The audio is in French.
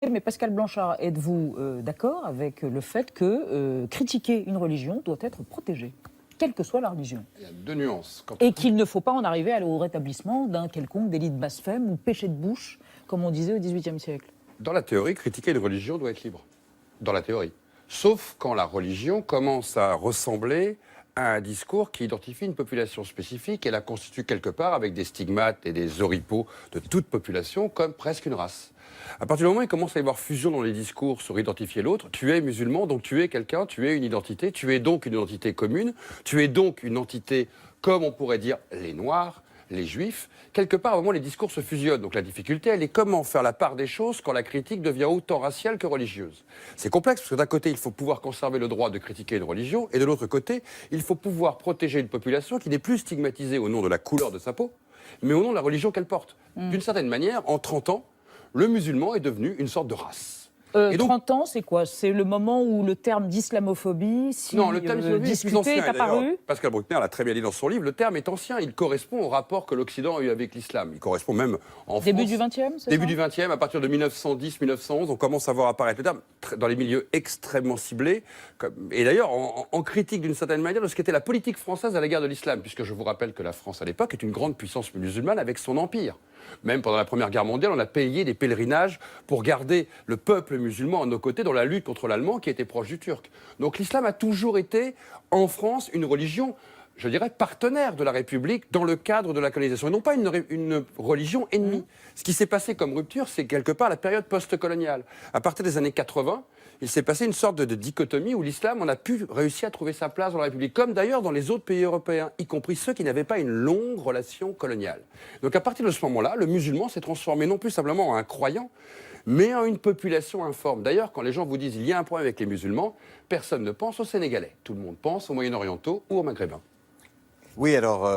Mais Pascal Blanchard, êtes-vous d'accord avec le fait que critiquer une religion doit être protégé, quelle que soit la religion? Il y a deux nuances. Et qu'il ne faut pas en arriver au rétablissement d'un quelconque délit de blasphème ou péché de bouche, comme on disait au XVIIIe siècle. Dans la théorie, critiquer une religion doit être libre. Dans la théorie. Sauf quand la religion commence à ressembler à un discours qui identifie une population spécifique et la constitue quelque part avec des stigmates et des oripeaux de toute population comme presque une race. À partir du moment où il commence à y avoir fusion dans les discours sur identifier l'autre, tu es musulman, donc tu es quelqu'un, tu es une identité, tu es donc une identité commune, tu es donc une entité comme on pourrait dire les Noirs, les Juifs. Quelque part, au moment où les discours se fusionnent, donc la difficulté, elle est comment faire la part des choses quand la critique devient autant raciale que religieuse. C'est complexe parce que d'un côté, il faut pouvoir conserver le droit de critiquer une religion et de l'autre côté, il faut pouvoir protéger une population qui n'est plus stigmatisée au nom de la couleur de sa peau, mais au nom de la religion qu'elle porte. D'une certaine manière, en 30 ans, le musulman est devenu une sorte de race. Et donc, 30 ans, c'est quoi? C'est le moment où le terme d'islamophobie, si non, le terme islamophobie est plus ancien, est apparu. Pascal Bruckner l'a très bien dit dans son livre, le terme est ancien, il correspond au rapport que l'Occident a eu avec l'islam. Il correspond même en France. Début du XXe, c'est Début ça? du XXe, à partir de 1910-1911, on commence à voir apparaître le terme dans les milieux extrêmement ciblés. Et d'ailleurs, en critique d'une certaine manière de ce qu'était la politique française à l'égard de l'islam, puisque je vous rappelle que la France, à l'époque, est une grande puissance musulmane avec son empire. Même pendant la Première Guerre mondiale, on a payé des pèlerinages pour garder le peuple musulman à nos côtés dans la lutte contre l'allemand qui était proche du turc. Donc l'islam a toujours été, en France, une religion, je dirais, partenaire de la République dans le cadre de la colonisation, et non pas une religion ennemie. Ce qui s'est passé comme rupture, c'est quelque part la période post-coloniale. À partir des années 80, il s'est passé une sorte de dichotomie où l'islam, on a pu réussir à trouver sa place dans la République, comme d'ailleurs dans les autres pays européens, y compris ceux qui n'avaient pas une longue relation coloniale. Donc à partir de ce moment-là, le musulman s'est transformé non plus simplement en un croyant, mais en une population informe. D'ailleurs, quand les gens vous disent qu'il y a un problème avec les musulmans, personne ne pense aux Sénégalais. Tout le monde pense aux Moyen-Orientaux ou aux Maghrébins. Oui, alors...